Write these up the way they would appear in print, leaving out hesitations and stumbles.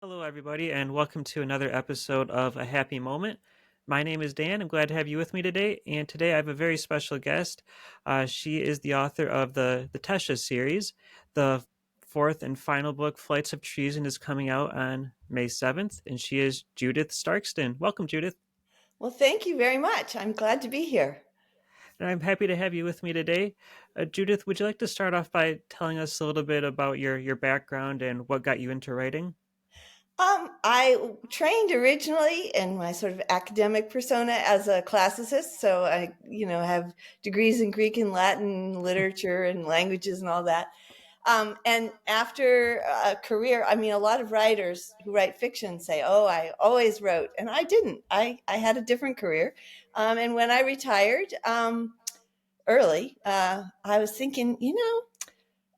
Hello, everybody, and welcome to another episode of A Happy Moment. My name is Dan. I'm glad to have you with me today. And today I have a very special guest. She is the author of the Tesha series. The fourth and final book, Flights of Treason, is coming out on May 7th, and she is Judith Starkston. Welcome, Judith. Well, thank you very much. I'm glad to be here. And I'm happy to have you with me today. Judith, would you like to start off by telling us a little bit about your background and what got you into writing? I trained originally in my sort of academic persona as a classicist, so I have degrees in Greek and Latin literature and languages and all that. And after a career, I mean, a lot of writers who write fiction say, "Oh, I always wrote," and I didn't. I had a different career, and when I retired early, I was thinking,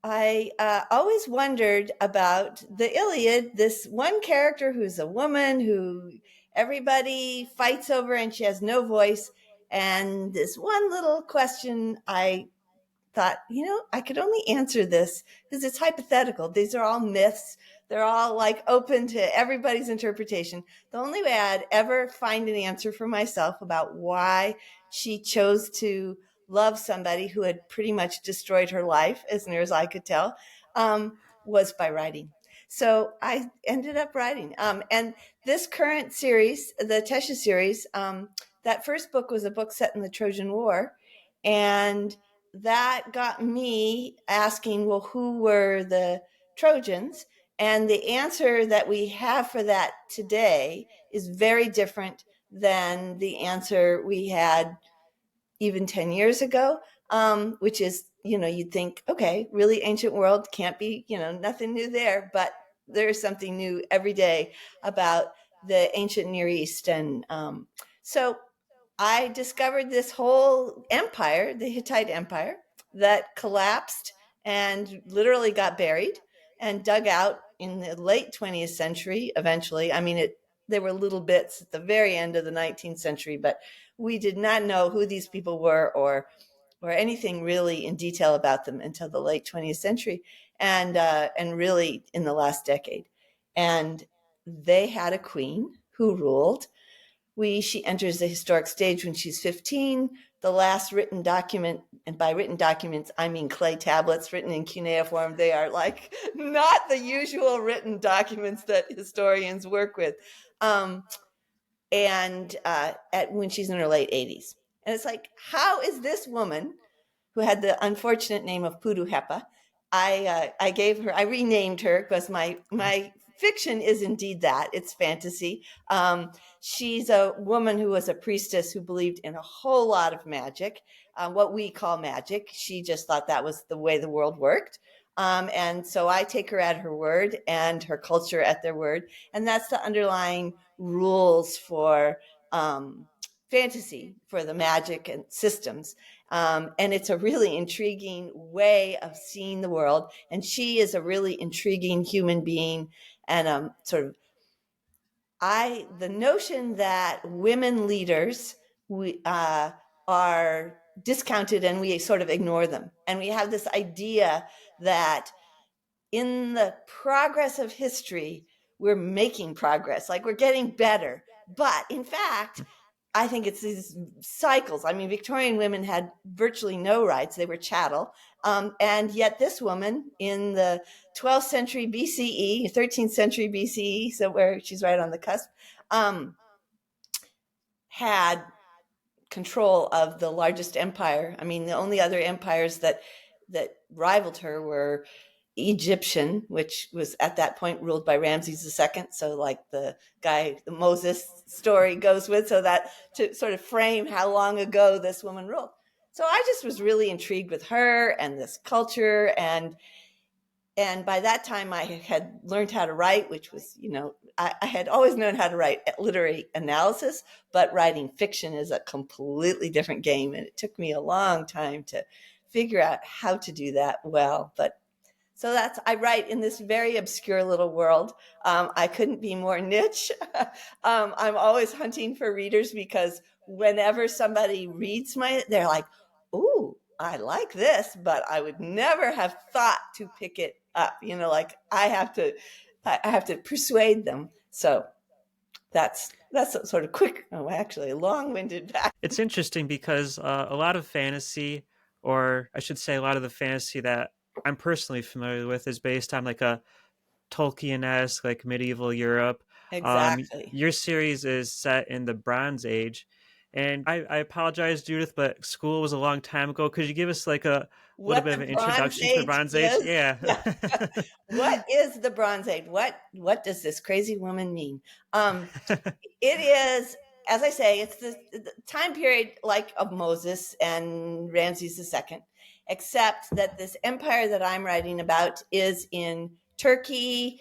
I always wondered about the Iliad, this one character who's a woman who everybody fights over and she has no voice. And this one little question, I thought, I could only answer this because it's hypothetical. These are all myths. They're all like open to everybody's interpretation. The only way I'd ever find an answer for myself about why she chose to love somebody who had pretty much destroyed her life, as near as I could tell, was by writing. So I ended up writing. And this current series, the Tesha series, that first book was a book set in the Trojan War. And that got me asking, well, who were the Trojans? And the answer that we have for that today is very different than the answer we had even 10 years ago, which is, you'd think, okay, really ancient world, can't be, nothing new there. But there's something new every day about the ancient Near East. And so I discovered this whole empire, the Hittite Empire, that collapsed and literally got buried and dug out in the late 20th century eventually. I mean, there were little bits at the very end of the 19th century, but we did not know who these people were or anything really in detail about them until the late 20th century and really in the last decade. And they had a queen who ruled. She enters the historic stage when she's 15. The last written document, and by written documents, I mean clay tablets written in cuneiform. They are like not the usual written documents that historians work with. And when she's in her late 80s. And it's like, how is this woman who had the unfortunate name of Puduhepa? I renamed her because my fiction is indeed that. It's fantasy. She's a woman who was a priestess who believed in a whole lot of magic, what we call magic. She just thought that was the way the world worked. And so I take her at her word and her culture at their word. And that's the underlying rules for fantasy, for the magic and systems. And it's a really intriguing way of seeing the world. And she is a really intriguing human being and the notion that women leaders are discounted and we sort of ignore them. And we have this idea that in the progress of history, we're making progress, like we're getting better. But in fact, I think it's these cycles. I mean, Victorian women had virtually no rights. They were chattel. And yet this woman in the 12th century BCE, 13th century BCE, so where she's right on the cusp, had control of the largest empire. I mean, the only other empires that rivaled her were Egyptian, which was at that point ruled by Ramses II. So like the Moses story goes with, so that to sort of frame how long ago this woman ruled. So I just was really intrigued with her and this culture. And by that time I had learned how to write, which was, I had always known how to write literary analysis, but writing fiction is a completely different game. And it took me a long time to figure out how to do that well. But so I write in this very obscure little world. I couldn't be more niche. I'm always hunting for readers because whenever somebody reads they're like, "Ooh, I like this," but I would never have thought to pick it up. Like I have to I have to persuade them. So that's a sort of quick, oh, actually, long-winded back. It's interesting because a lot of fantasy, or I should say, a lot of the fantasy that I'm personally familiar with, is based on like a Tolkien-esque, like medieval Europe. Exactly. Your series is set in the Bronze Age, and I apologize, Judith, but school was a long time ago. Could you give us like a little What bit the of an Bronze introduction to the Age Bronze Age? is? Yeah. Yeah. What is the Bronze Age? What does this crazy woman mean? It is, as I say, it's the time period like of Moses and Ramses II, except that this empire that I'm writing about is in Turkey,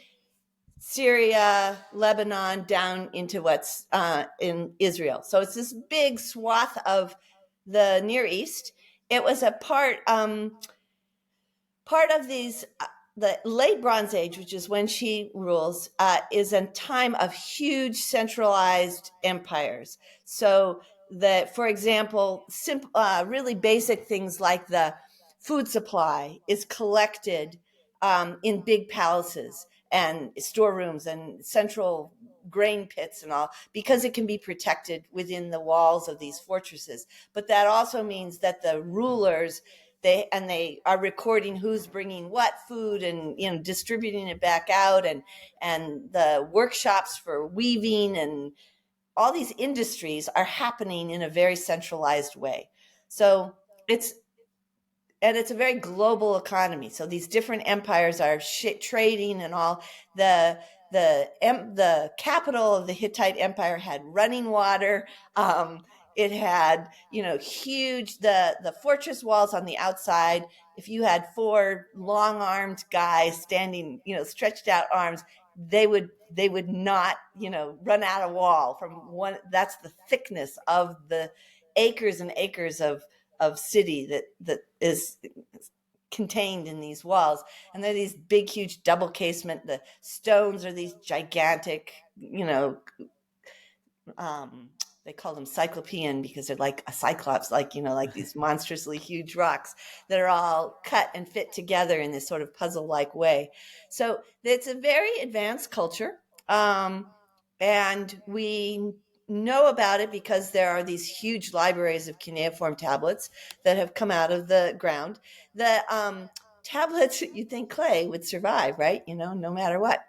Syria, Lebanon, down into what's in Israel. So it's this big swath of the Near East. It was a part of these the late Bronze Age, which is when she rules, is a time of huge centralized empires. So that, for example, really basic things like the food supply is collected in big palaces and storerooms and central grain pits and all, because it can be protected within the walls of these fortresses. But that also means that the rulers, they are recording who's bringing what food, and distributing it back out, and the workshops for weaving and all these industries are happening in a very centralized way. So it's it's a very global economy. So these different empires are trading and all. The the capital of the Hittite Empire had running water. It had huge the fortress walls on the outside. If you had four long armed guys standing, stretched out arms, they would not run out of wall from one. That's the thickness of the acres and acres of city that is contained in these walls. And they're these big huge double casement. The stones are these gigantic, um, they call them cyclopean because they're like a cyclops, like like these monstrously huge rocks that are all cut and fit together in this sort of puzzle like way. So it's a very advanced culture. And we know about it because there are these huge libraries of cuneiform tablets that have come out of the ground. The tablets, you'd think clay would survive, right? No matter what.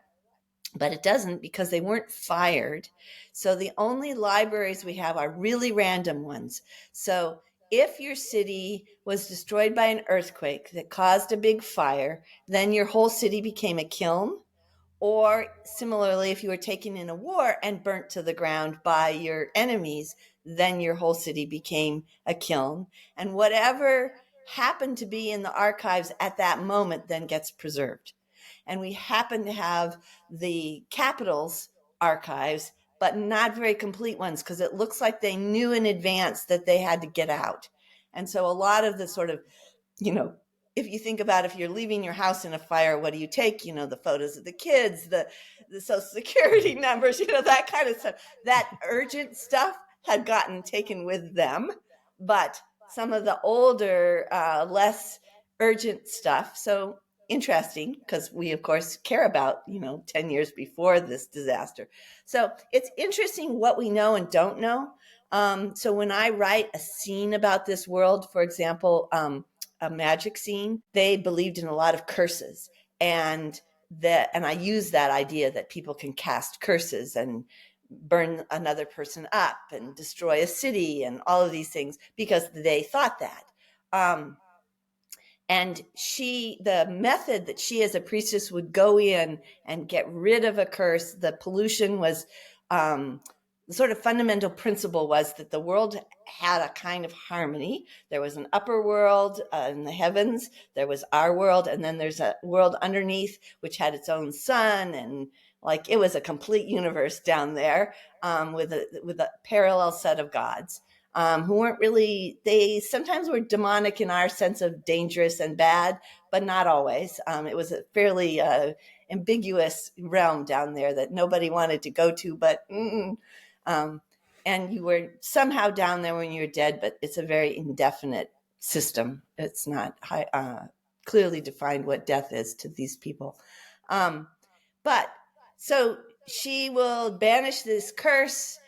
But it doesn't, because they weren't fired. So the only libraries we have are really random ones. So if your city was destroyed by an earthquake that caused a big fire, then your whole city became a kiln. Or similarly, if you were taken in a war and burnt to the ground by your enemies, then your whole city became a kiln. And whatever happened to be in the archives at that moment then gets preserved. And we happen to have the capital's archives, but not very complete ones, because it looks like they knew in advance that they had to get out. And so a lot of the sort of, you know, if you think about, if you're leaving your house in a fire, what do you take? The photos of the kids, the social security numbers, that kind of stuff. That urgent stuff had gotten taken with them, but some of the older, less urgent stuff. So interesting, because we of course care about 10 years before this disaster. So it's interesting what we know and don't know. So when I write a scene about this world, for example, a magic scene, they believed in a lot of curses, and I use that idea that people can cast curses and burn another person up and destroy a city and all of these things because they thought that. um, and the method that she as a priestess would go in and get rid of a curse, the pollution was, the sort of fundamental principle was that the world had a kind of harmony. There was an upper world in the heavens, there was our world, and then there's a world underneath which had its own sun, and like it was a complete universe down there, with a parallel set of gods, who weren't really, they sometimes were demonic in our sense of dangerous and bad, but not always. It was a fairly ambiguous realm down there that nobody wanted to go to, but um, and you were somehow down there when you were dead, but it's a very indefinite system. It's not clearly defined what death is to these people. But So she will banish this curse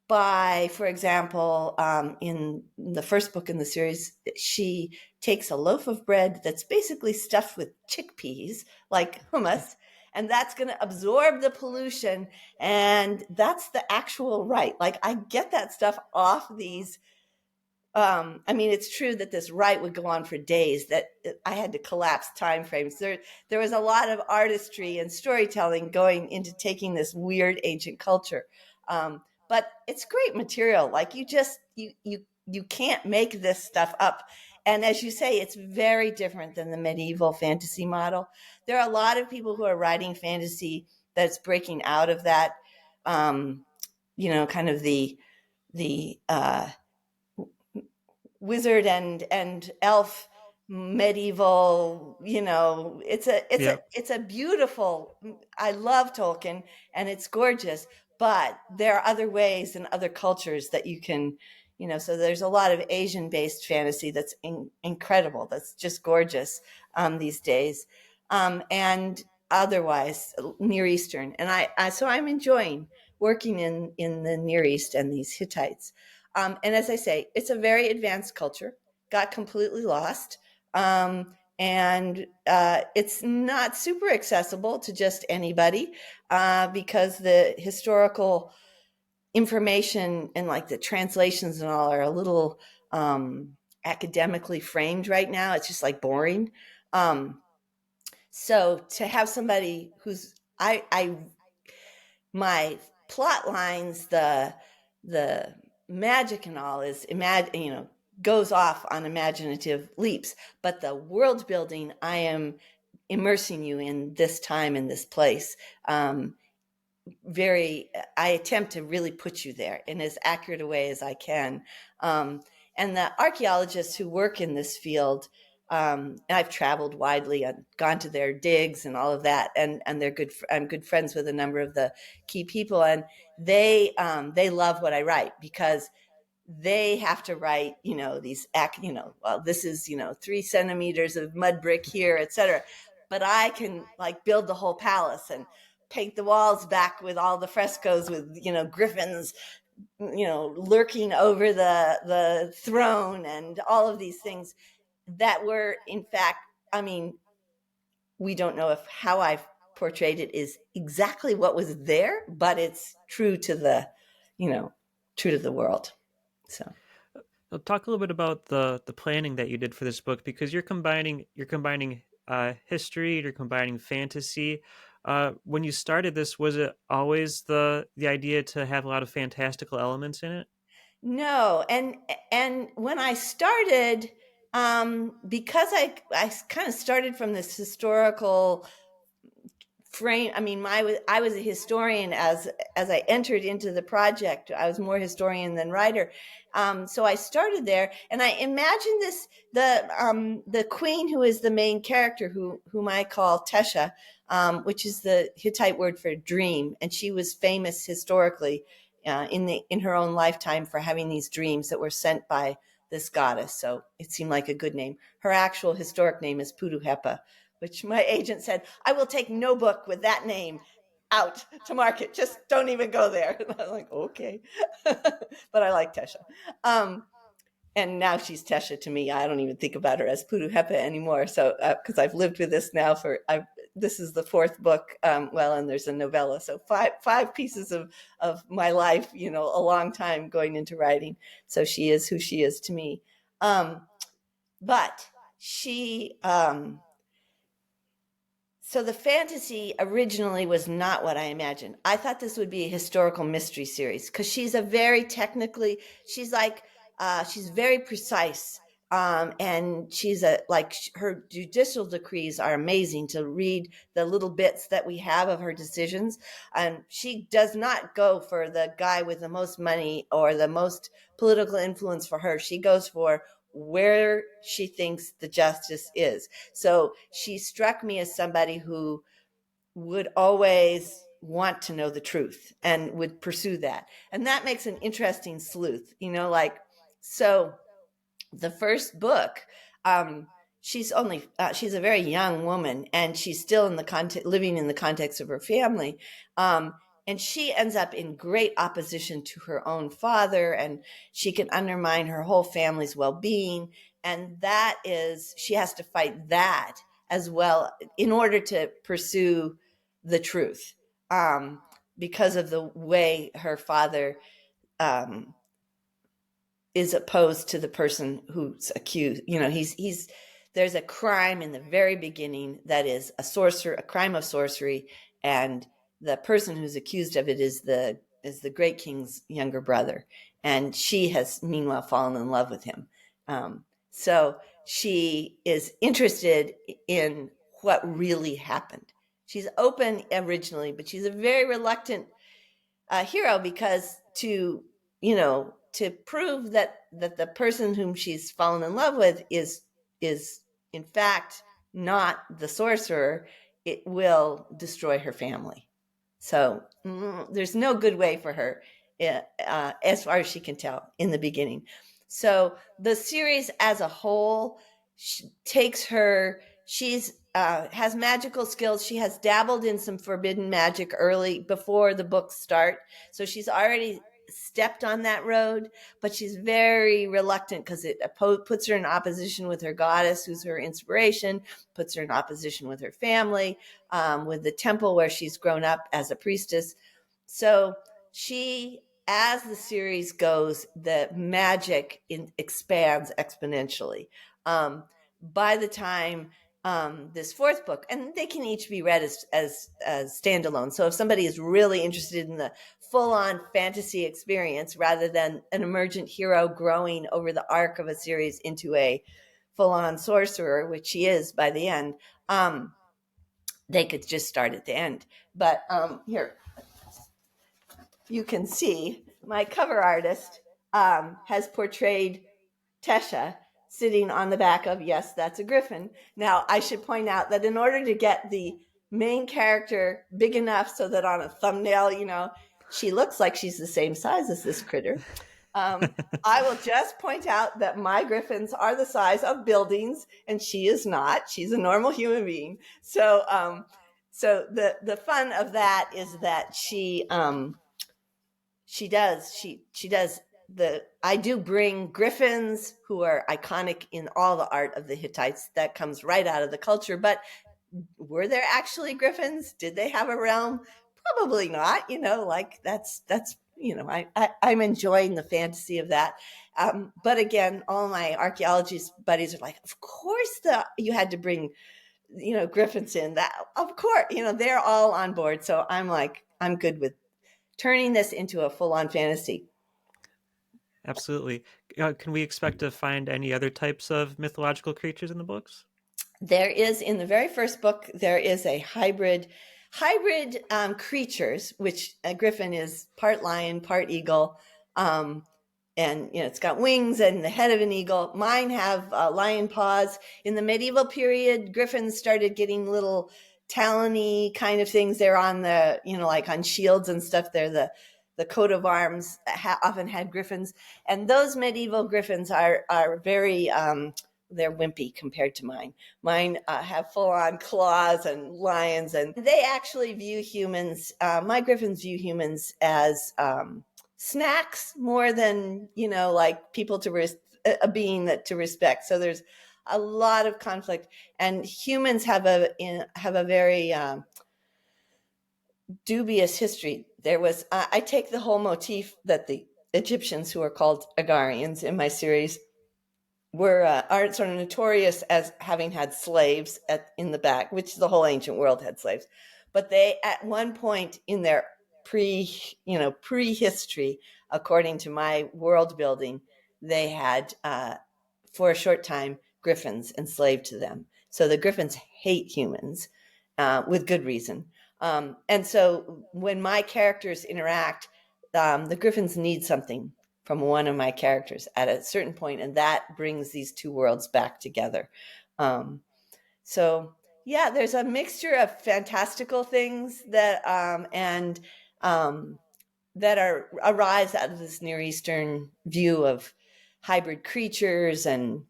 by, for example, in the first book in the series, she takes a loaf of bread that's basically stuffed with chickpeas, like hummus, and that's going to absorb the pollution. And that's the actual rite. Like, I get that stuff off these. I mean, it's true that this rite would go on for days, that I had to collapse time frames. There was a lot of artistry and storytelling going into taking this weird ancient culture. But it's great material. Like, you can't make this stuff up. And as you say, it's very different than the medieval fantasy model. There are a lot of people who are writing fantasy that's breaking out of that, kind of the wizard and elf medieval, Yeah. it's a beautiful, I love Tolkien and it's gorgeous, but there are other ways and other cultures that you can, so there's a lot of Asian based fantasy that's incredible, that's just gorgeous these days, and otherwise Near Eastern. And so I'm enjoying working in the Near East and these Hittites. And as I say, it's a very advanced culture, got completely lost. And it's not super accessible to just anybody, because the historical information and like the translations and all are a little academically framed right now. It's just like boring. Um, so to have somebody who's, my plot lines, the magic and all is goes off on imaginative leaps, but the world building, I am immersing you in this time in this place. Very I attempt to really put you there in as accurate a way as I can. um, and the archaeologists who work in this field, and I've traveled widely and gone to their digs and all of that, and they're good. I'm good friends with a number of the key people, and they love what I write, because they have to write, these well, this is 3 centimeters of mud brick here, etc. But I can like build the whole palace and paint the walls back with all the frescoes with griffins lurking over the throne, and all of these things that were, in fact, I mean, we don't know if how I've portrayed it is exactly what was there, but it's true to you know true to the world. So So talk a little bit about the planning that you did for this book, because you're combining history, you're combining fantasy. When you started this, was it always the idea to have a lot of fantastical elements in it? no, and when I started, because I kind of started from this historical frame. I mean, I was a historian as I entered into the project. I was more historian than writer. So I started there, and I imagined this the queen, who is the main character, whom I call Tesha, which is the Hittite word for dream, and she was famous historically in her own lifetime for having these dreams that were sent by this goddess. So it seemed like a good name. Her actual historic name is Puduhepa, which my agent said, I will take no book with that name out to market. Just don't even go there. And I'm like, okay. But I like Tesha. Um, and now she's Tesha to me. I don't even think about her as Puduhepa anymore. So, because I've lived with this now this is the 4th book. Well, and there's a novella. So five pieces of my life, a long time going into writing. So she is who she is to me. But she, so the fantasy originally was not what I imagined. I thought this would be a historical mystery series, because she's a very technically, she's like, she's very precise. And she's her judicial decrees are amazing to read, the little bits that we have of her decisions. And she does not go for the guy with the most money or the most political influence for her. She goes for where she thinks the justice is. So she struck me as somebody who would always want to know the truth and would pursue that. And that makes an interesting sleuth, so the first book, um, she's only she's a very young woman, and she's still in the living in the context of her family. And she ends up in great opposition to her own father, and she can undermine her whole family's well-being. And that is, she has to fight that as well in order to pursue the truth, because of the way her father um, is opposed to the person who's accused. He's there's a crime in the very beginning that is a crime of sorcery, and the person who's accused of it is the great king's younger brother, and she has meanwhile fallen in love with him. So she is interested in what really happened. She's open originally, but she's a very reluctant hero, because to prove that the person whom she's fallen in love with is in fact not the sorcerer, it will destroy her family. So there's no good way for her, as far as she can tell in the beginning. So the series as a whole takes her. She's has magical skills. She has dabbled in some forbidden magic early, before the books start. So she's already stepped on that road, but she's very reluctant because it puts her in opposition with her goddess, who's her inspiration, puts her in opposition with her family, with the temple where she's grown up as a priestess. So as the series goes, the magic expands exponentially. By the time this fourth book, and they can each be read as standalone. So if somebody is really interested in the full-on fantasy experience rather than an emergent hero growing over the arc of a series into a full-on sorcerer, which she is by the end, they could just start at the end. But here, you can see my cover artist has portrayed Tesha sitting on the back of, yes, that's a griffin. Now, I should point out that in order to get the main character big enough so that on a thumbnail, she looks like she's the same size as this critter, I will just point out that my griffins are the size of buildings, and she is not. She's a normal human being. So, the fun of that is that I do bring griffins, who are iconic in all the art of the Hittites. That comes right out of the culture. But were there actually griffins? Did they have a realm? Probably not. I'm enjoying the fantasy of that. But again, all my archaeologist buddies are like, of course you had to bring, griffins in. That, of course, they're all on board. So I'm like, I'm good with turning this into a full-on fantasy. Absolutely. Can we expect to find any other types of mythological creatures in the books? There is, in the very first book, there is a hybrid creatures, which a griffin is part lion, part eagle. And it's got wings and the head of an eagle. Mine have lion paws. In the medieval period, griffins started getting little talony kind of things. They're on the, like on shields and stuff. They're the coat of arms often had griffins. And those medieval griffins are very, they're wimpy compared to mine. Mine have full-on claws and lions, and they actually view humans, my griffins view humans as snacks more than, like people a being that to respect. So there's a lot of conflict, and humans have a very dubious history. There was I take the whole motif that the Egyptians, who are called Agarians in my series, are sort of notorious as having had slaves in the back, which the whole ancient world had slaves. But they, at one point in their prehistory, according to my world building, they had, for a short time, griffins enslaved to them. So the griffins hate humans, with good reason. And so when my characters interact, the griffins need something from one of my characters at a certain point, and that brings these two worlds back together. So yeah, there's a mixture of fantastical things that arise out of this Near Eastern view of hybrid creatures and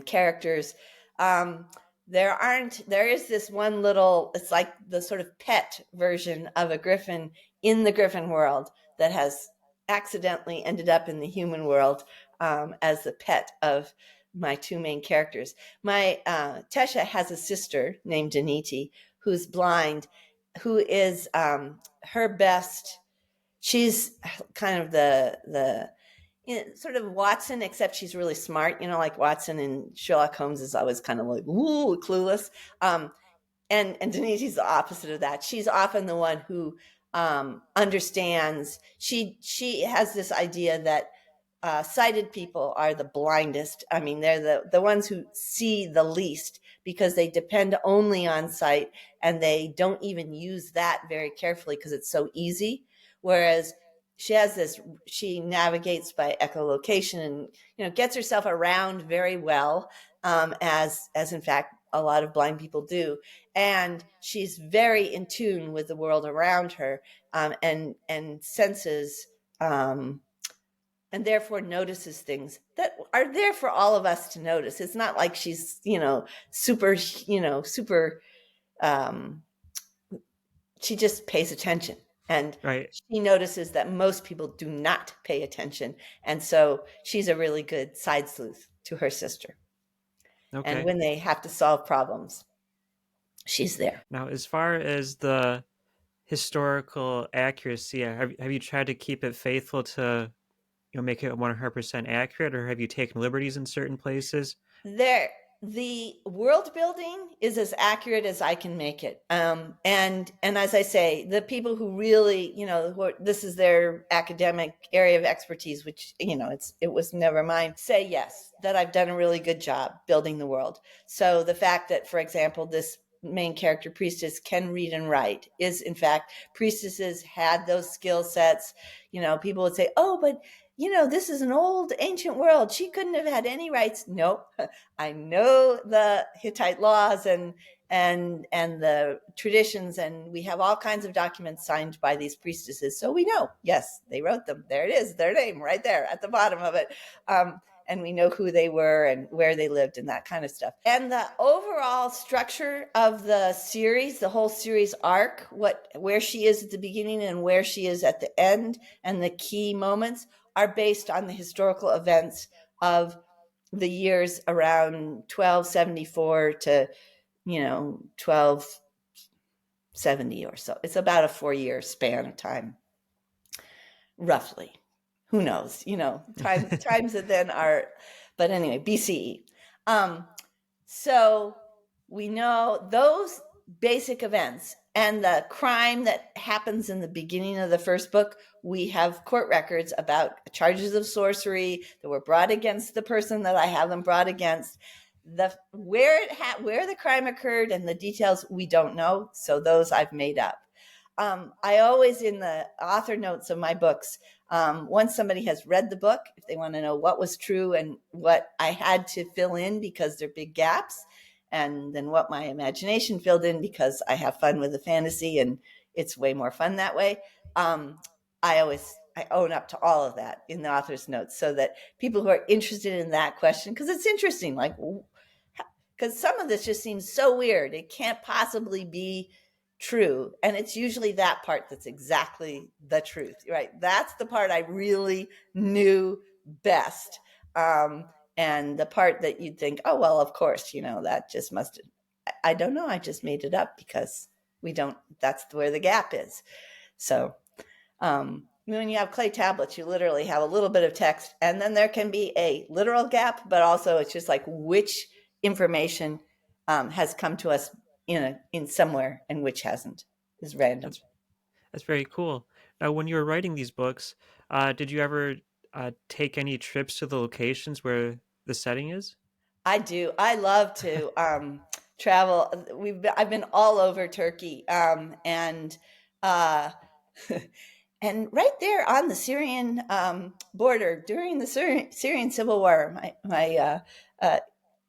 characters. Um, there is this one little, it's like the sort of pet version of a griffin in the griffin world that has accidentally ended up in the human world as the pet of my two main characters. My Tesha has a sister named Daniti who's blind, who is her best. She's kind of the sort of Watson, except she's really smart. Like Watson and Sherlock Holmes is always kind of like ooh clueless. And Denise the opposite of that. She's often the one who understands. She has this idea that sighted people are the blindest. I mean, they're the ones who see the least because they depend only on sight and they don't even use that very carefully because it's so easy. Whereas she navigates by echolocation and gets herself around very well, as in fact a lot of blind people do, and she's very in tune with the world around her, and senses. And therefore notices things that are there for all of us to notice. It's not like she's, super. Um, she just pays attention, and Right. she notices that most people do not pay attention. And so she's a really good side sleuth to her sister. And Okay. when they have to solve problems, she's there. Now, as far as the historical accuracy, have you tried to keep it faithful to make it 100% accurate, or have you taken liberties in certain places? There, the world building is as accurate as I can make it. And as I say, the people who really, this is their academic area of expertise, which it was never mine, say yes, that I've done a really good job building the world. So the fact that, for example, this main character priestess can read and write is, in fact, priestesses had those skill sets. People would say, oh, but this is an old ancient world, she couldn't have had any rights. Nope. I know the Hittite laws and the traditions, and we have all kinds of documents signed by these priestesses, so we know, yes, they wrote them. There it is, their name right there at the bottom of it. And we know who they were and where they lived and that kind of stuff. And the overall structure of the series, the whole series arc, where she is at the beginning and where she is at the end, and the key moments are based on the historical events of the years around 1274 to 1270 or so. It's about a 4-year span of time, roughly. Who knows? Times that then are, but anyway, BCE. So we know those basic events and the crime that happens in the beginning of the first book. We have court records about charges of sorcery that were brought against the person that I have them brought against. Where the crime occurred and the details we don't know, so those I've made up. I always, in the author notes of my books, once somebody has read the book, if they want to know what was true and what I had to fill in because they're big gaps, and then what my imagination filled in because I have fun with the fantasy and it's way more fun that way. I own up to all of that in the author's notes so that people who are interested in that question, because it's interesting, like, because some of this just seems so weird. It can't possibly be true. And it's usually that part that's exactly the truth, right? That's the part I really knew best. And the part that you'd think, oh, well, of course, that just must have, I don't know. I just made it up because that's where the gap is. So, when you have clay tablets, you literally have a little bit of text, and then there can be a literal gap, but also it's just like which information has come to us in somewhere and which hasn't is random. That's that's very cool. Now, when you were writing these books, did you ever take any trips to the locations where the setting is? I do. I love to travel. I've been all over Turkey, and uh, and right there on the Syrian border during the Syrian civil war. My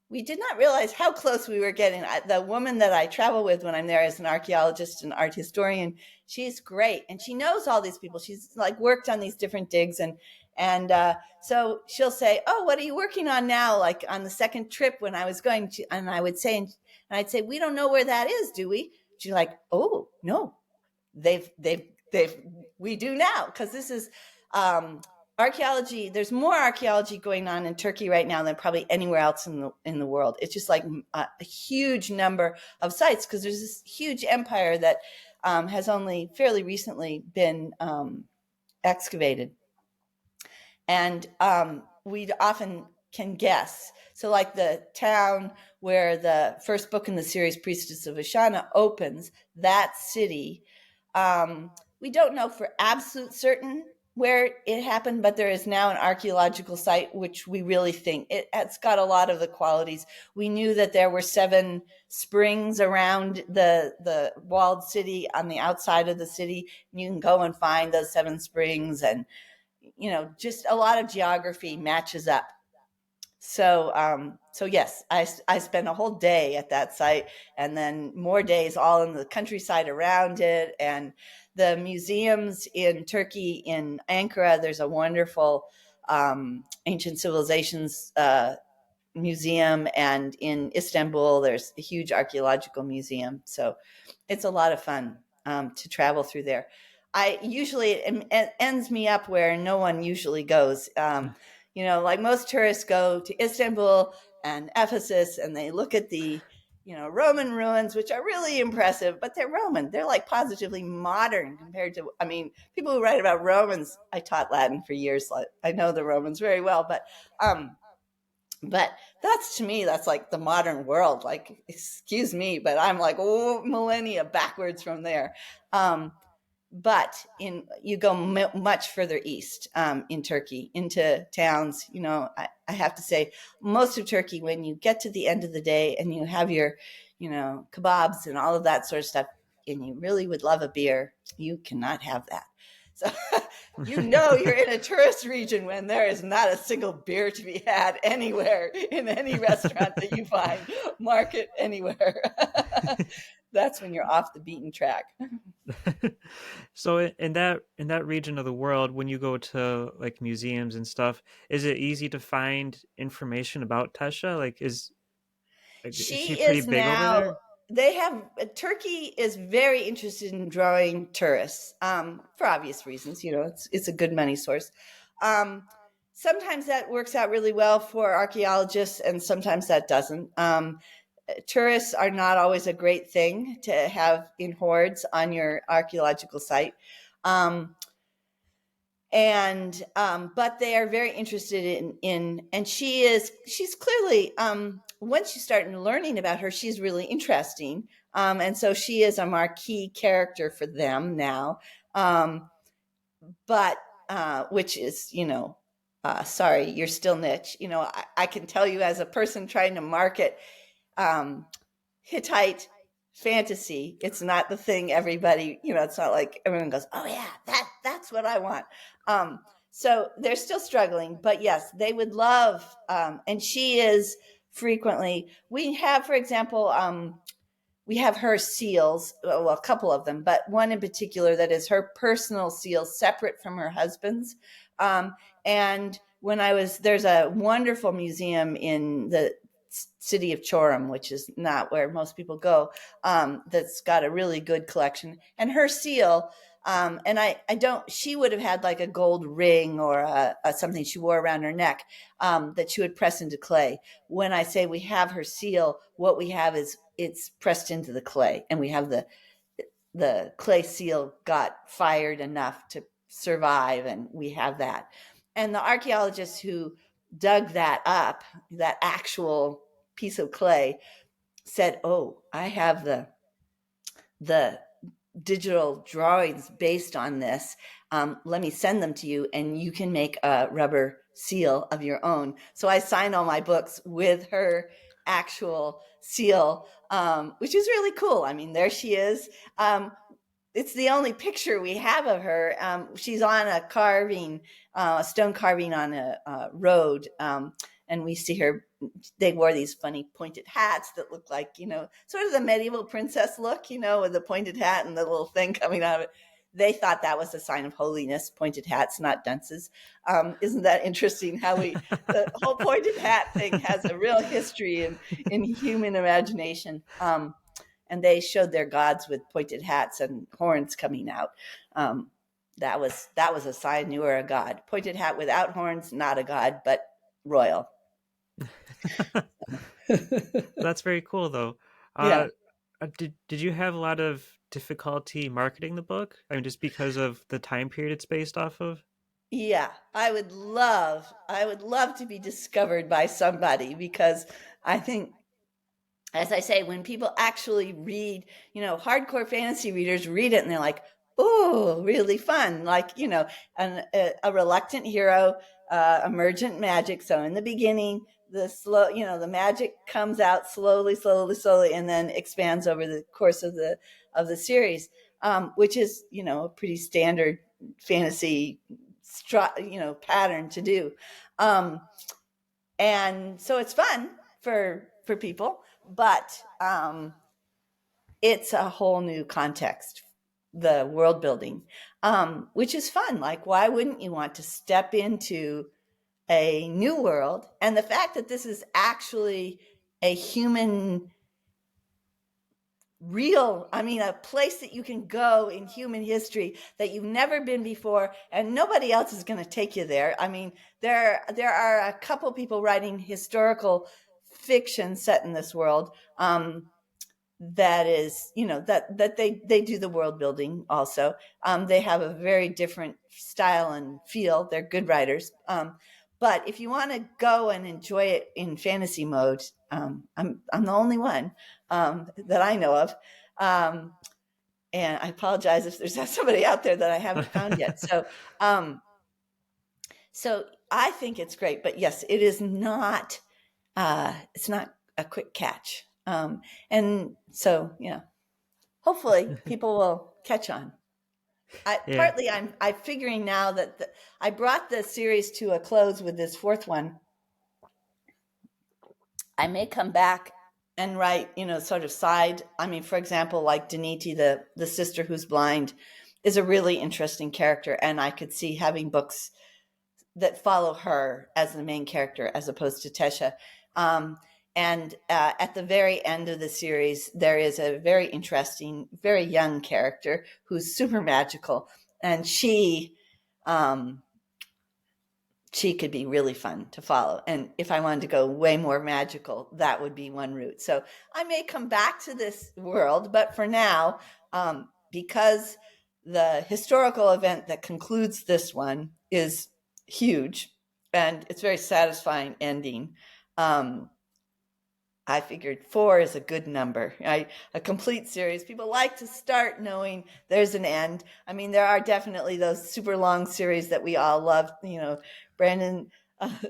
We did not realize how close we were getting. The woman that I travel with when I'm there is an archaeologist and art historian. She's great, and she knows all these people. She's like worked on these different digs, and so she'll say, "Oh, what are you working on now?" Like on the second trip when I was going to, and I would say, and I'd say, "We don't know where that is, do we?" She's like, "Oh no, they've we do now, because this is um archaeology. There's more archaeology going on in Turkey right now than probably anywhere else in the world. It's just like a huge number of sites, because there's this huge empire that has only fairly recently been excavated, and we often can guess. So, like the town where the first book in the series, Priestess of Ashana, opens, that city, we don't know for absolute certain where it happened, but there is now an archaeological site which we really think it's got a lot of the qualities. We knew that there were 7 springs around the walled city on the outside of the city. You can go and find those 7 springs, and just a lot of geography matches up. So yes, I spent a whole day at that site, and then more days all in the countryside around it, and the museums in Turkey, in Ankara. There's a wonderful ancient civilizations museum, and in Istanbul there's a huge archaeological museum. So it's a lot of fun to travel through there. I usually it ends me up where no one usually goes. Like most tourists go to Istanbul and Ephesus, and they look at the Roman ruins, which are really impressive, but they're Roman. They're like positively modern compared to, I mean, people who write about Romans. I taught Latin for years. I know the Romans very well, but that's, to me, that's like the modern world. Like, excuse me, but I'm like, oh, millennia backwards from there. But you go much further east in Turkey, into towns. I have to say, most of Turkey, when you get to the end of the day and you have your kebabs and all of that sort of stuff, and you really would love a beer, you cannot have that. So you're in a tourist region when there is not a single beer to be had anywhere, in any restaurant that you find, market, anywhere. That's when you're off the beaten track. So in that region of the world, when you go to like museums and stuff, is it easy to find information about Tesha? Is she She pretty is big over now, there? Turkey is very interested in drawing tourists, for obvious reasons. It's a good money source. Um, Sometimes that works out really well for archaeologists, and sometimes that doesn't. Tourists are not always a great thing to have in hordes on your archaeological site. Um, and But they are very interested and she's clearly, once you start learning about her, she's really interesting. And so she is a marquee character for them now. But Which is, sorry, you're still niche. I can tell you, as a person trying to market um, Hittite fantasy, it's not the thing everybody, it's not like everyone goes, "Oh yeah, that's what I want." Um, so they're still struggling, but yes, they would love. And she is frequently. We have, for example, we have her seals, well, a couple of them, but one in particular that is her personal seal, separate from her husband's. Um, and there's a wonderful museum in the city of Chorum, which is not where most people go, that's got a really good collection. And her seal, and I don't, she would have had like a gold ring or something she wore around her neck, that she would press into clay. When I say we have her seal, what we have is it's pressed into the clay, and we have the clay seal got fired enough to survive, and we have that. And the archaeologists who dug that up, that actual piece of clay, said, "Oh, I have the digital drawings based on this. Let me send them to you, and you can make a rubber seal of your own." So I signed all my books with her actual seal, which is really cool. I mean, there she is. It's the only picture we have of her. She's on a stone carving on a road, and we see her. They wore these funny pointed hats that look like, sort of the medieval princess look, with the pointed hat and the little thing coming out of it. They thought that was a sign of holiness, pointed hats, not dunces. Isn't that interesting how the whole pointed hat thing has a real history in human imagination. And they showed their gods with pointed hats and horns coming out. That was a sign you were a god. Pointed hat without horns, not a god, but royal. That's very cool, though. Yeah. Did you have a lot of difficulty marketing the book? I mean, just because of the time period it's based off of? Yeah, I would love to be discovered by somebody, because I think, as I say, when people actually read, hardcore fantasy readers read it and they're like, "Oh, really fun!" Like, a reluctant hero, emergent magic. So in the beginning, the magic comes out slowly, slowly, slowly, and then expands over the course of the series, which is, a pretty standard fantasy, pattern to do. And so it's fun for people, but it's a whole new context, the world building, which is fun. Like, why wouldn't you want to step into a new world? And the fact that this is actually a human, a place that you can go in human history that you've never been before, and nobody else is going to take you there. I mean, there are a couple people writing historical fiction set in this world, that is, that they do the world building also. They have a very different style and feel. They're good writers. But if you want to go and enjoy it in fantasy mode, I'm the only one that I know of. And I apologize if there's somebody out there that I haven't found yet. So I think it's great, but yes, it is not. It's not a quick catch. And so, hopefully people will catch on. Yeah. Partly I'm figuring now that I brought the series to a close with this fourth one. I may come back and write, sort of side. I mean, for example, like Daniti, the sister who's blind, is a really interesting character, and I could see having books that follow her as the main character as opposed to Tesha. And at the very end of the series, there is a very interesting, very young character who's super magical, and she could be really fun to follow. And if I wanted to go way more magical, that would be one route. So I may come back to this world, but for now, because the historical event that concludes this one is huge and it's very satisfying ending, I figured 4 is a good number. A complete series. People like to start knowing there's an end. I mean, there are definitely those super long series that we all love. Brandon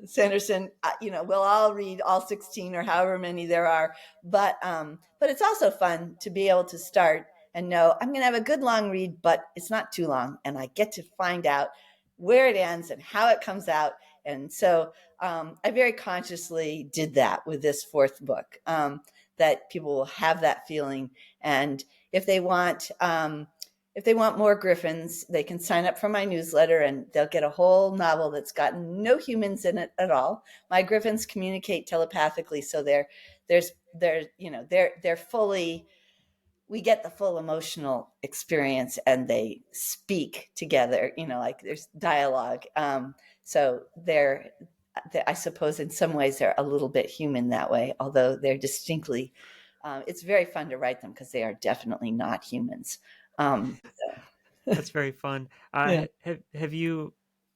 Sanderson. We'll all read all 16 or however many there are. But it's also fun to be able to start and know I'm going to have a good long read, but it's not too long, and I get to find out where it ends and how it comes out. And so I very consciously did that with this fourth book, that people will have that feeling. And if they want more Griffins, they can sign up for my newsletter and they'll get a whole novel that's got no humans in it at all. My Griffins communicate telepathically, so they're fully. We get the full emotional experience, and they speak together. Like there's dialogue. So I suppose in some ways they're a little bit human that way, although they're distinctly, it's very fun to write them because they are definitely not humans. That's very fun. Yeah. Have you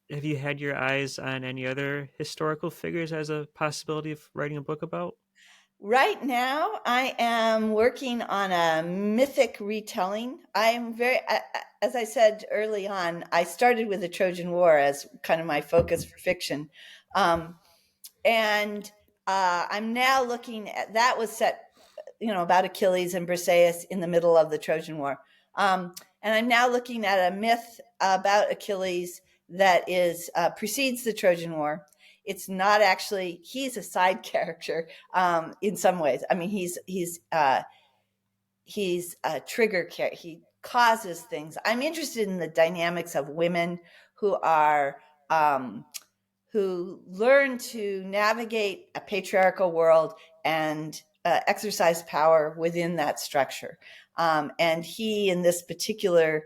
had your eyes on any other historical figures as a possibility of writing a book about? Right now, I am working on a mythic retelling. As I said early on, I started with the Trojan War as kind of my focus for fiction. Um, and I'm now looking at that was set, about Achilles and Briseis in the middle of the Trojan War. And I'm now looking at a myth about Achilles that is precedes the Trojan War. it's not actually, he's a side character in some ways. I mean, he's a trigger character. He causes things. I'm interested in the dynamics of women who are who learn to navigate a patriarchal world and exercise power within that structure. And he, in this particular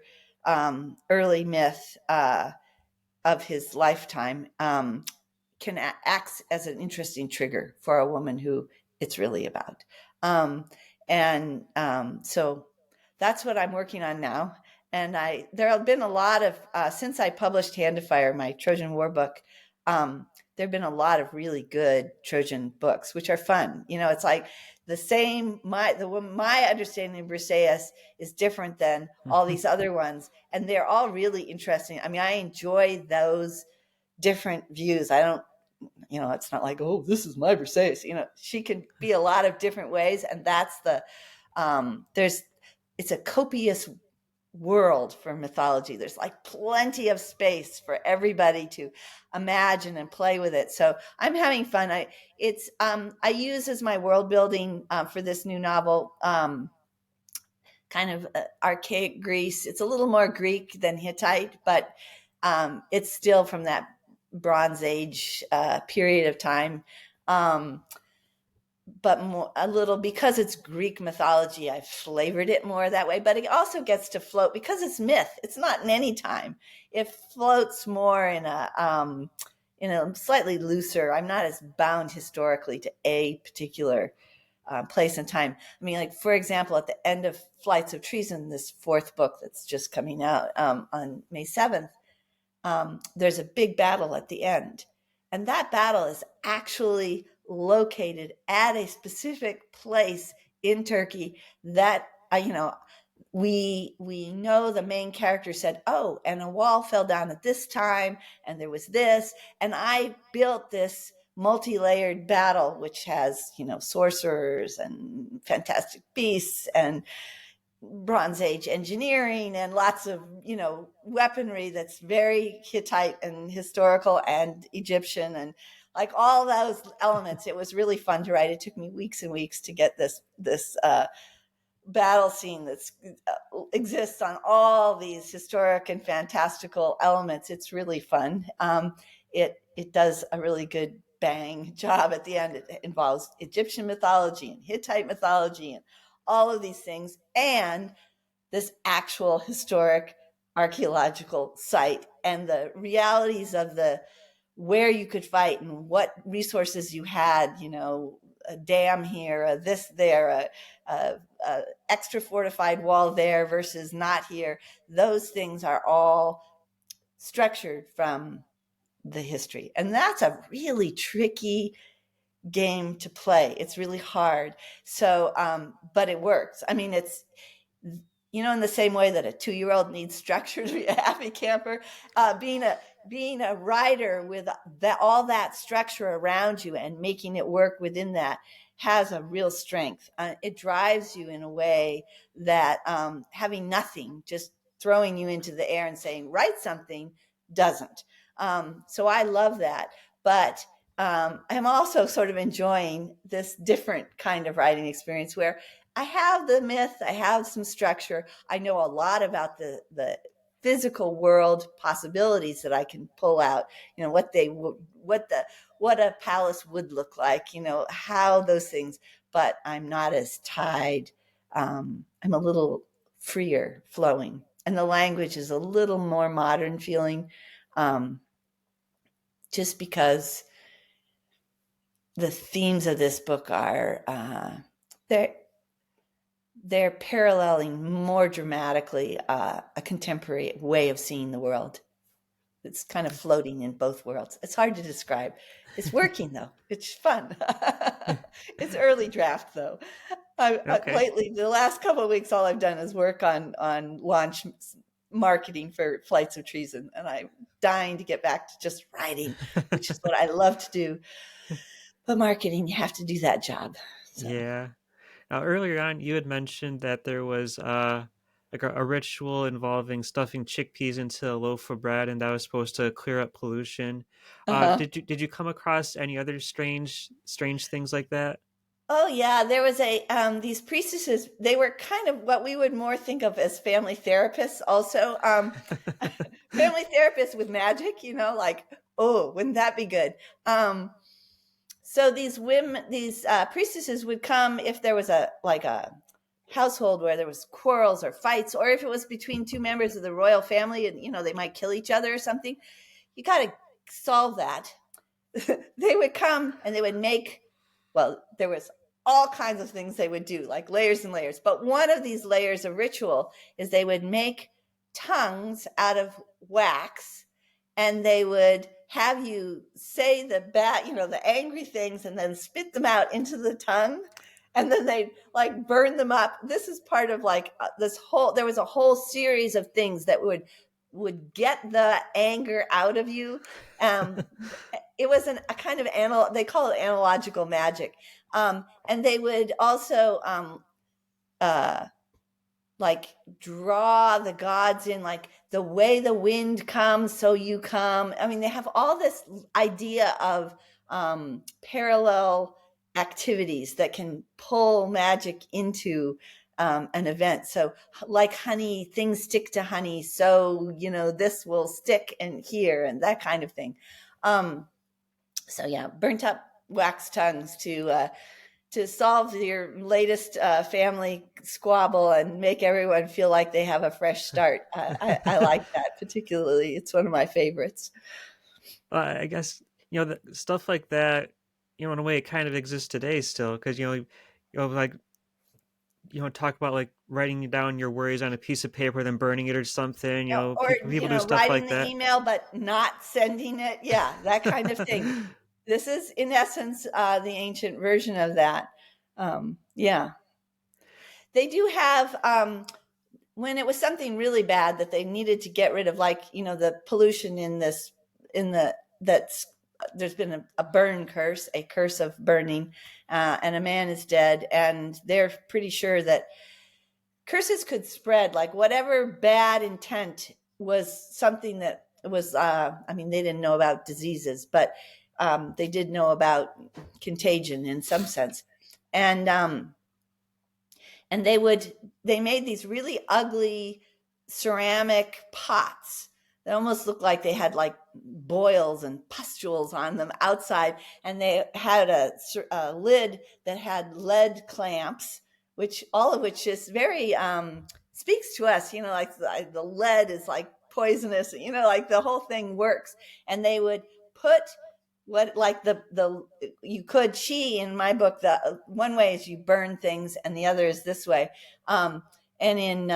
early myth of his lifetime, can act as an interesting trigger for a woman who it's really about. Um, so that's what I'm working on now. And there have been a lot of since I published Hand to Fire, my Trojan War book. There have been a lot of really good Trojan books, which are fun. You know, it's like the same. My understanding of Briseis is different than all these other ones, and they're all really interesting. I mean, I enjoy those different views. I don't, you know, it's not like, oh, this is my Briseis. You know, she can be a lot of different ways, and that's the it's a copious world for mythology. There's like plenty of space for everybody to imagine and play with it. So I'm having fun. I use as my world building for this new novel kind of archaic Greece. It's a little more Greek than Hittite, but it's still from that Bronze Age period of time. But more, a little, because it's Greek mythology, I've flavored it more that way. But it also gets to float because it's myth. It's not in any time. It floats more in a slightly looser. I'm not as bound historically to a particular place and time. I mean, like, for example, at the end of Flights of Treason, this fourth book that's just coming out on May 7th, there's a big battle at the end. And that battle is actually located at a specific place in Turkey that, we know the main character said, oh, and a wall fell down at this time, and there was this. And I built this multi-layered battle, which has, sorcerers and fantastic beasts and Bronze Age engineering and lots of, weaponry that's very Hittite and historical and Egyptian and like all those elements. It was really fun to write. It took me weeks and weeks to get this battle scene that exists on all these historic and fantastical elements. It's really fun. It does a really good bang job at the end. It involves Egyptian mythology and Hittite mythology and all of these things, and this actual historic archaeological site and the realities of the where you could fight and what resources you had, a dam here, a this there, a extra fortified wall there versus not here. Those things are all structured from the history. And that's a really tricky game to play. It's really hard. So, but it works. I mean, it's, in the same way that a 2-year-old needs structure to be a happy camper, being a writer with all that structure around you and making it work within that has a real strength. It drives you in a way that having nothing, just throwing you into the air and saying, write something, doesn't. So I love that. But I'm also sort of enjoying this different kind of writing experience where I have the myth, I have some structure. I know a lot about the physical world possibilities that I can pull out, what a palace would look like, how those things, but I'm not as tied. I'm a little freer flowing, and the language is a little more modern feeling, just because the themes of this book are, they're paralleling more dramatically a contemporary way of seeing the world. It's kind of floating in both worlds. It's hard to describe. It's working though. It's fun. It's early draft though. Okay. Lately, the last couple of weeks, all I've done is work on launch marketing for Flights of Treason, and I'm dying to get back to just writing, which is what I love to do. But marketing, you have to do that job. So. Yeah. Now, earlier on, you had mentioned that there was a like a ritual involving stuffing chickpeas into a loaf of bread, and that was supposed to clear up pollution. Uh-huh. Did you come across any other strange things like that? Oh yeah, there was a these priestesses. They were kind of what we would more think of as family therapists. Also, family therapists with magic. Like, oh, wouldn't that be good? Um, so these women, these priestesses would come if there was a household where there was quarrels or fights, or if it was between two members of the royal family, and they might kill each other or something. You got to solve that. They would come and they would make, well, there was all kinds of things they would do, like layers and layers. But one of these layers of ritual is they would make tongues out of wax, and they would have you say the angry things, and then spit them out into the tongue, and then they'd like burn them up. This is part of like there was a whole series of things that would get the anger out of you. um it was a kind of they call it analogical magic. And they would also uh like draw the gods in, like the way the wind comes so you come. I mean, they have all this idea of parallel activities that can pull magic into an event. So like honey, things stick to honey, so this will stick and here, and that kind of thing. So yeah, burnt up wax tongues to solve your latest family squabble and make everyone feel like they have a fresh start. I like that particularly. It's one of my favorites. I guess stuff like that. In a way, it kind of exists today still, because like talk about like writing down your worries on a piece of paper, then burning it or something. Or People do stuff writing like the that. email but not sending it. Yeah, that kind of thing. This is in essence the ancient version of that. Yeah, they do have when it was something really bad that they needed to get rid of, like the pollution in the that's there's been a burn curse, a curse of burning, and a man is dead, and they're pretty sure that curses could spread, like whatever bad intent was something that was I mean, they didn't know about diseases, but they did know about contagion in some sense. And they made these really ugly ceramic pots that almost looked like they had like boils and pustules on them outside, and they had a lid that had lead clamps, which all of which is very speaks to us, like the lead is like poisonous, like the whole thing works. And they would put what, like the you could she in my book, the one way is you burn things and the other is this way. And in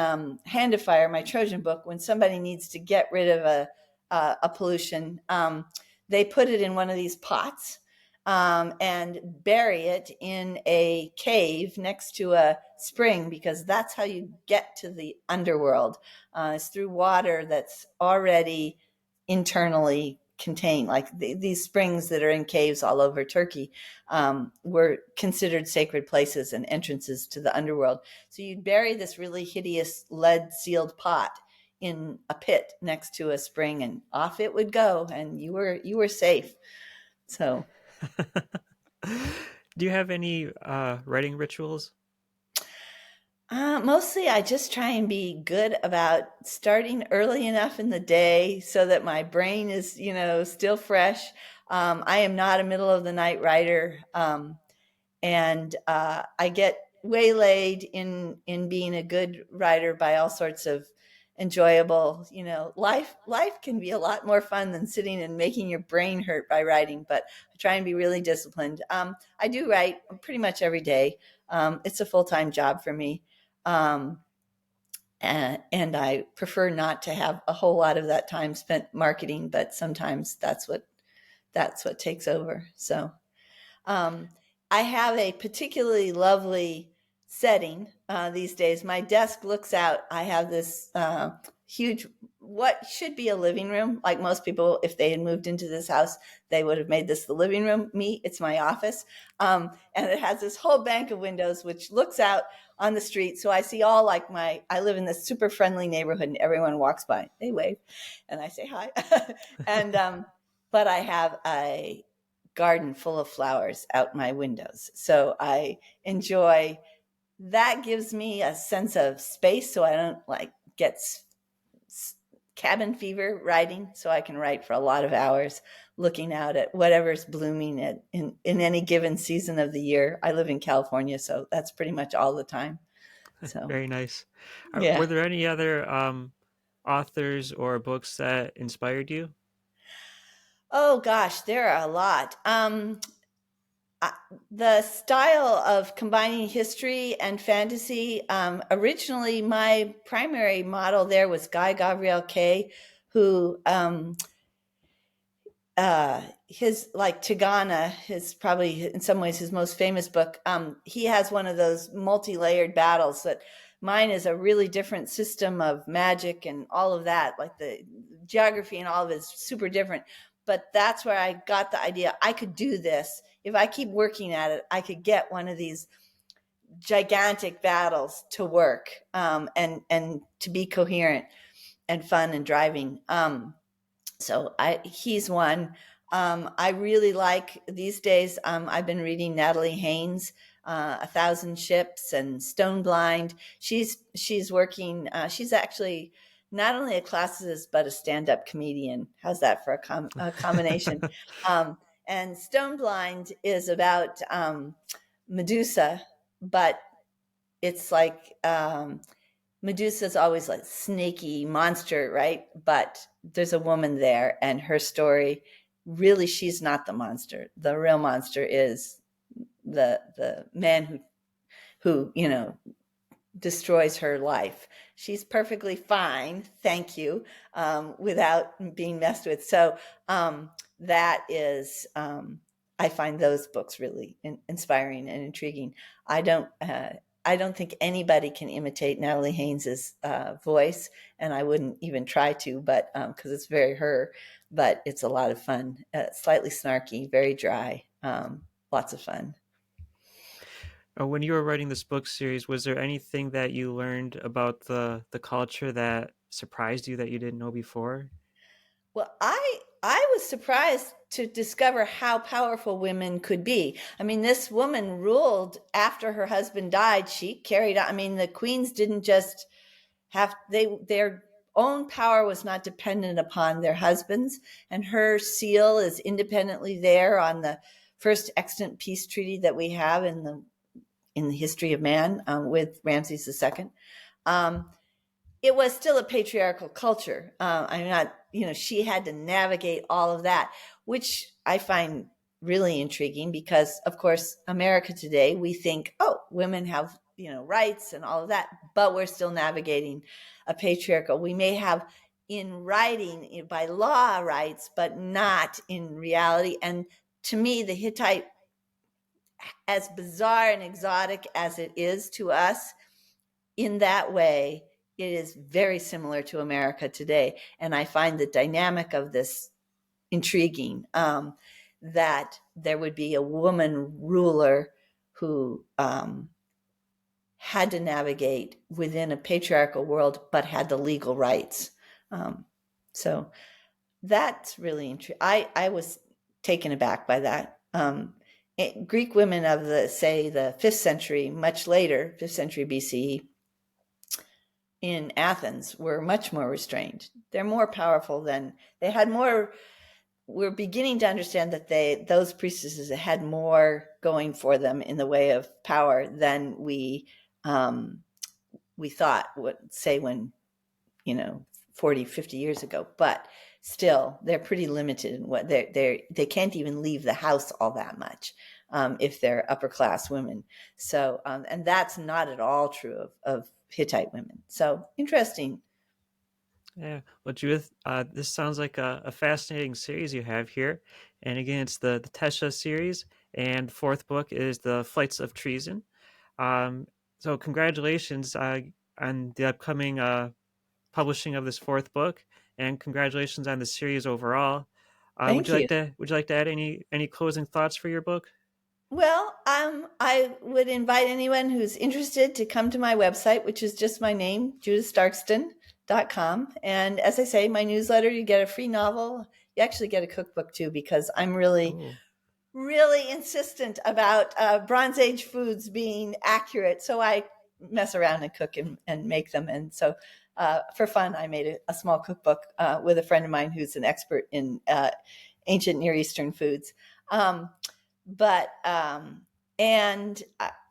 Hand of Fire, my Trojan book, when somebody needs to get rid of a pollution, they put it in one of these pots, and bury it in a cave next to a spring, because that's how you get to the underworld. It's through water that's already internally contained. Like these springs that are in caves all over Turkey were considered sacred places and entrances to the underworld. So you'd bury this really hideous lead sealed pot in a pit next to a spring, and off it would go, and you were safe. So Do you have any writing rituals? mostly I just try and be good about starting early enough in the day so that my brain is, still fresh. I am not a middle of the night writer. And I get waylaid in being a good writer by all sorts of enjoyable, life can be a lot more fun than sitting and making your brain hurt by writing, but I try and be really disciplined. I do write pretty much every day. It's a full-time job for me. um, and I prefer not to have a whole lot of that time spent marketing, but sometimes that's what takes over. So um, I have a particularly lovely setting these days. My desk looks out. I have this huge, what should be a living room. Like most people, if they had moved into this house, they would have made this the living room. Me, it's my office. And it has this whole bank of windows, which looks out on the street. So I see all like I live in this super friendly neighborhood and everyone walks by. They wave and I say hi. and, but I have a garden full of flowers out my windows. So I enjoy that. Gives me a sense of space so I don't like get cabin fever writing, so I can write for a lot of hours looking out at whatever's blooming in any given season of the year. I live in California, so that's pretty much all the time. So, Very nice. Were yeah. there any other authors or books that inspired you? Oh gosh, there are a lot. I, the style of combining history and fantasy. Originally, my primary model there was Guy Gabriel Kay, who his like Tigana, his probably in some ways his most famous book. He has one of those multi-layered battles that mine is a really different system of magic and all of that. Like the geography and all of it is super different. But that's where I got the idea. I could do this if I keep working at it. I could get one of these gigantic battles to work, and to be coherent and fun and driving. So he's one. I really like these days. I've been reading Natalie Haynes, A Thousand Ships and Stone Blind. She's working. She's actually not only a classicist but a stand-up comedian. How's that for a combination? Um, and Stone Blind is about Medusa, but it's like Medusa's always like snaky monster, right? But there's a woman there, and her story really, she's not the monster. The real monster is the man who destroys her life. She's perfectly fine, thank you, without being messed with. So that is, I find those books really inspiring and intriguing. I don't. I don't think anybody can imitate Natalie Haynes's voice, and I wouldn't even try to, but because it's very her. But it's a lot of fun. Slightly snarky, very dry. Lots of fun. When you were writing this book series, was there anything that you learned about the culture that surprised you that you didn't know before? Well, I was surprised to discover how powerful women could be. I mean, this woman ruled after her husband died. She carried on. I mean, the queens didn't just have their own power was not dependent upon their husbands, and her seal is independently there on the first extant peace treaty that we have in the history of man, with Ramses II. Um, it was still a patriarchal culture. I'm not, she had to navigate all of that, which I find really intriguing because, of course, America today, we think, oh, women have, rights and all of that, but we're still navigating a patriarchal. We may have in writing by law rights, but not in reality. And to me, the Hittite, as bizarre and exotic as it is to us, in that way, it is very similar to America today. And I find the dynamic of this intriguing, that there would be a woman ruler who had to navigate within a patriarchal world, but had the legal rights. So that's really interesting. I was taken aback by that. Greek women of the 5th century, much later, 5th century BCE, in Athens were much more restrained. They're more powerful than they had more. We're beginning to understand that those priestesses had more going for them in the way of power than we thought. Would say when 40, 50 years ago, but still they're pretty limited in what they can't even leave the house all that much, if they're upper class women. So and that's not at all true of Hittite women. So interesting. Yeah. Well, Judith, this sounds like a fascinating series you have here. And again, it's the Tesha series, and the fourth book is the Flights of Treason. So congratulations on the upcoming publishing of this fourth book, and congratulations on the series overall. Thank you. Would you like to add any closing thoughts for your book? Well, I would invite anyone who's interested to come to my website, which is just my name, judithstarkston.com. And as I say, my newsletter, you get a free novel. You actually get a cookbook too, because I'm Oh, really insistent about Bronze Age foods being accurate. So I mess around and cook and make them. And so for fun, I made a small cookbook with a friend of mine who's an expert in ancient Near Eastern foods. Um, but and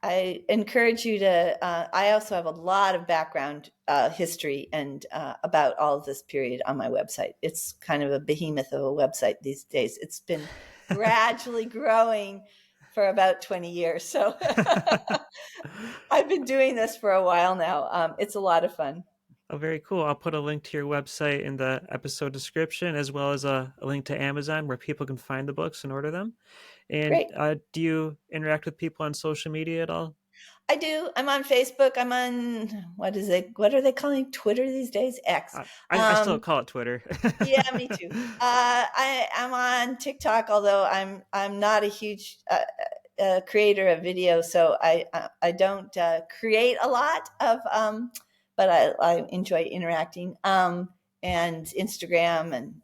I encourage you to I also have a lot of background history and about all of this period on my website. It's kind of a behemoth of a website these days. It's been gradually growing for about 20 years, so I've been doing this for a while now. It's a lot of fun. oh, very cool. I'll put a link to your website in the episode description, as well as a link to Amazon where people can find the books and order them. And Great. do you interact with people on social media at all? I do. I'm on Facebook. I'm on what are they calling Twitter these days? X. I still call it Twitter. Yeah, me too. I am on TikTok, although I'm not a huge creator of video, so I don't create a lot of, but I enjoy interacting. And Instagram, and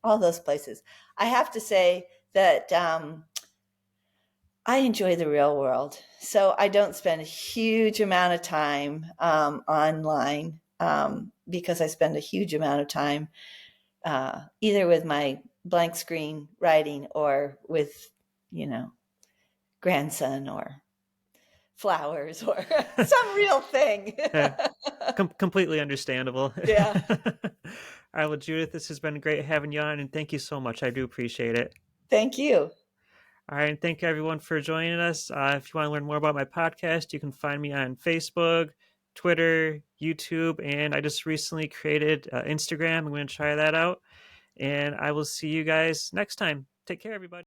all those places. I have to say that I enjoy the real world, so I don't spend a huge amount of time online, because I spend a huge amount of time either with my blank screen writing or with, grandson or flowers or some real thing. Yeah, completely understandable. Yeah. All right, well, Judith, this has been great having you on, and thank you so much. I do appreciate it. Thank you. All right, and thank you everyone for joining us. If you want to learn more about my podcast, you can find me on Facebook, Twitter, YouTube, and I just recently created Instagram. I'm going to try that out, and I will see you guys next time. Take care, everybody.